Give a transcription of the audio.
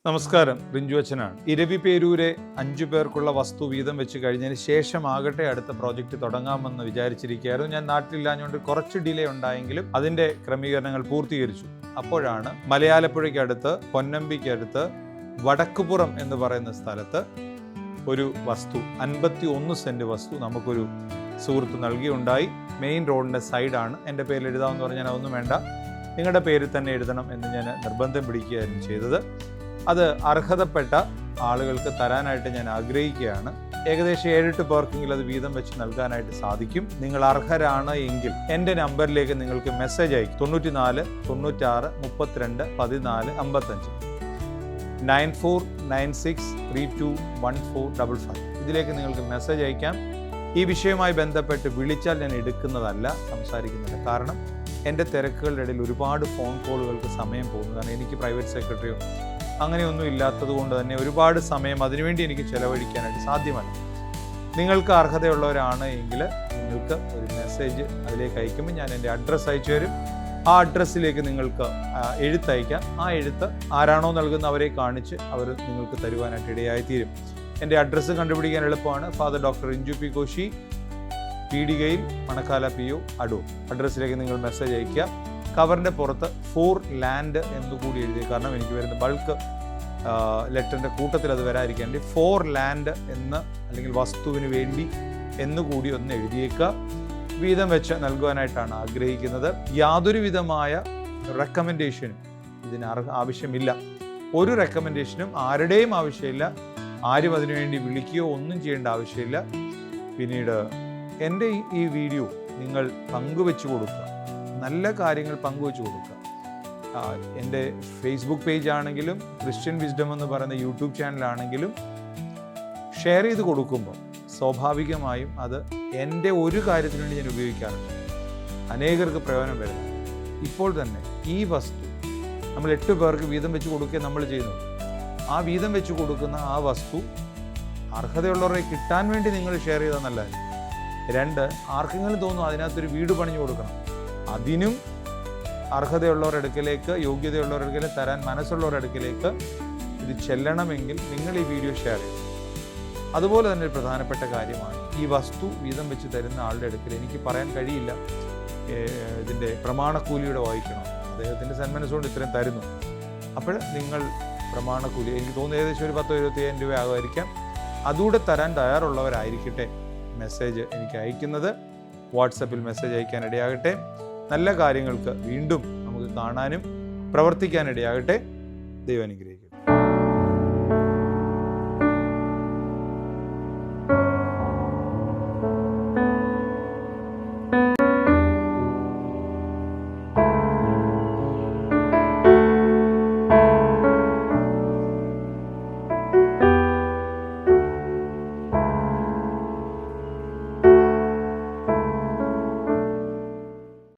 നമസ്കാരം, റിഞ്ചു അച്ഛനാണ്. ഇരവി പേരൂരെ 5 പേർക്കുള്ള വസ്തു വീതം വെച്ച് കഴിഞ്ഞതിന് ശേഷമാകട്ടെ അടുത്ത പ്രോജക്റ്റ് തുടങ്ങാമെന്ന് വിചാരിച്ചിരിക്കുകയായിരുന്നു. ഞാൻ നാട്ടിലില്ലാഞ്ഞുകൊണ്ട് കുറച്ച് ഡിലേ ഉണ്ടായെങ്കിലും അതിൻ്റെ ക്രമീകരണങ്ങൾ പൂർത്തീകരിച്ചു. അപ്പോഴാണ് മലയാലപ്പുഴയ്ക്കടുത്ത് പൊന്നമ്പിക്കടുത്ത് വടക്കുപുറം എന്ന് പറയുന്ന സ്ഥലത്ത് ഒരു വസ്തു 51 സെൻറ്റ് വസ്തു നമുക്കൊരു സുഹൃത്ത് നൽകിയുണ്ടായി. മെയിൻ റോഡിൻ്റെ സൈഡാണ്. എൻ്റെ പേരിൽ എഴുതാമെന്ന് പറഞ്ഞാൽ അതൊന്നും വേണ്ട, നിങ്ങളുടെ പേരിൽ തന്നെ എഴുതണം എന്ന് ഞാൻ നിർബന്ധം പിടിക്കുകയായിരുന്നു ചെയ്തത്. അത് അർഹതപ്പെട്ട ആളുകൾക്ക് തരാനായിട്ട് ഞാൻ ആഗ്രഹിക്കുകയാണ്. ഏകദേശം 7-8 പേർക്കെങ്കിലും അത് വീതം വെച്ച് നൽകാനായിട്ട് സാധിക്കും. നിങ്ങൾ അർഹരാണ് എങ്കിൽ എൻ്റെ നമ്പറിലേക്ക് നിങ്ങൾക്ക് മെസ്സേജ് അയക്കും. 94 96 32 14 55 9496321455. ഇതിലേക്ക് നിങ്ങൾക്ക് മെസ്സേജ് അയക്കാം. ഈ വിഷയവുമായി ബന്ധപ്പെട്ട് വിളിച്ചാൽ ഞാൻ എടുക്കുന്നതല്ല, സംസാരിക്കുന്നില്ല. കാരണം എൻ്റെ തിരക്കുകളുടെ ഇടയിൽ ഒരുപാട് ഫോൺ കോളുകൾക്ക് സമയം പോകുന്നു. കാരണം എനിക്ക് പ്രൈവറ്റ് സെക്രട്ടറിയോ അങ്ങനെയൊന്നും ഇല്ലാത്തത് കൊണ്ട് തന്നെ ഒരുപാട് സമയം അതിനുവേണ്ടി എനിക്ക് ചിലവഴിക്കാനായിട്ട് സാധ്യമല്ല. നിങ്ങൾക്ക് അർഹതയുള്ളവരാണ് എങ്കിൽ നിങ്ങൾക്ക് ഒരു മെസ്സേജ് അതിലേക്ക് അയക്കുമ്പോൾ ഞാൻ എൻ്റെ അഡ്രസ്സ് അയച്ചു തരും. ആ അഡ്രസ്സിലേക്ക് നിങ്ങൾക്ക് എഴുത്തയക്കാം. ആ എഴുത്ത് ആരാണോ നൽകുന്ന അവരെ കാണിച്ച് അവർ നിങ്ങൾക്ക് തരുവാനായിട്ട് ഇടയായിത്തീരും. എൻ്റെ അഡ്രസ്സ് കണ്ടുപിടിക്കാൻ എളുപ്പമാണ്. Father doctor Rinju P Koshy, പീടികയിൽ, മണക്കാല PO, അടൂർ. അഡ്രസ്സിലേക്ക് നിങ്ങൾ മെസ്സേജ് അയക്കുക. കവറിൻ്റെ പുറത്ത് 4 ലാൻഡ് എന്നുകൂടി എഴുതി, കാരണം എനിക്ക് വരുന്ന ബൾക്ക് ലെറ്ററിൻ്റെ കൂട്ടത്തിൽ അത് വരാതിരിക്കാൻ വേണ്ടി 4 ലാൻഡ് എന്ന്, അല്ലെങ്കിൽ വസ്തുവിന് വേണ്ടി എന്നുകൂടി ഒന്ന് എഴുതിയേക്കുക. വീതം വെച്ച് നൽകുവാനായിട്ടാണ് ആഗ്രഹിക്കുന്നത്. യാതൊരു വിധമായ റെക്കമെൻഡേഷനും ഇതിന് ആവശ്യമില്ല. ഒരു റെക്കമെൻഡേഷനും ആരുടെയും ആവശ്യമില്ല. ആരും അതിനുവേണ്ടി വിളിക്കുകയോ ഒന്നും ചെയ്യേണ്ട ആവശ്യമില്ല. പിന്നീട് എൻ്റെ ഈ വീഡിയോ നിങ്ങൾ പങ്കുവെച്ച് കൊടുക്കുക, നല്ല കാര്യങ്ങൾ പങ്കുവെച്ച് കൊടുക്കുക. എൻ്റെ ഫേസ്ബുക്ക് പേജ് ആണെങ്കിലും ക്രിസ്ത്യൻ വിസ്ഡം എന്ന് പറയുന്ന യൂട്യൂബ് ചാനലാണെങ്കിലും ഷെയർ ചെയ്ത് കൊടുക്കുമ്പോൾ സ്വാഭാവികമായും അത് എൻ്റെ ഒരു കാര്യത്തിന് വേണ്ടി ഞാൻ ഉപയോഗിക്കാറുണ്ട്. അനേകർക്ക് പ്രയോജനം വരുന്നത്. ഇപ്പോൾ തന്നെ ഈ വസ്തു നമ്മൾ 8 പേർക്ക് വീതം വെച്ച് കൊടുക്കുക നമ്മൾ ചെയ്യുന്നത്. ആ വീതം വെച്ച് കൊടുക്കുന്ന ആ വസ്തു അർഹതയുള്ളവരെ കിട്ടാൻ വേണ്ടി നിങ്ങൾ ഷെയർ ചെയ്താൽ നല്ലതായിരുന്നു. 2, ആർക്കെങ്കിലും തോന്നുന്നു അതിനകത്തൊരു വീട് പണിഞ്ഞു കൊടുക്കണം, അതിനും അർഹതയുള്ളവരുടെ അടുക്കലേക്ക്, യോഗ്യതയുള്ളവരുടെ അടുക്കലേക്ക്, തരാൻ മനസ്സുള്ളവരുടെ അടുക്കലേക്ക് ഇത് ചെല്ലണമെങ്കിൽ നിങ്ങൾ ഈ വീഡിയോ ഷെയർ ചെയ്യണം. അതുപോലെ തന്നെ ഒരു പ്രധാനപ്പെട്ട കാര്യമാണ്, ഈ വസ്തു വീതം വെച്ച് തരുന്ന ആളുടെ അടുക്കൽ എനിക്ക് പറയാൻ കഴിയില്ല ഇതിൻ്റെ പ്രമാണക്കൂലിയുടെ വായിക്കണം, അദ്ദേഹത്തിൻ്റെ സന്മനസ്സുകൊണ്ട് ഇത്രയും തരുന്നു. അപ്പോൾ നിങ്ങൾ പ്രമാണക്കൂലി, എനിക്ക് തോന്നുന്നു ഏകദേശം ഒരു 10-25 രൂപ ആകുമായിരിക്കാം, അതുകൂടെ തരാൻ തയ്യാറുള്ളവരായിരിക്കട്ടെ മെസ്സേജ് എനിക്ക് അയക്കുന്നത്. വാട്സപ്പിൽ മെസ്സേജ് അയക്കാൻ ഇടയാകട്ടെ. നല്ല കാര്യങ്ങൾക്ക് വീണ്ടും നമുക്ക് കാണാനും പ്രവർത്തിക്കാനിടയാകട്ടെ. ദൈവം അനുഗ്രഹിക്കട്ടെ.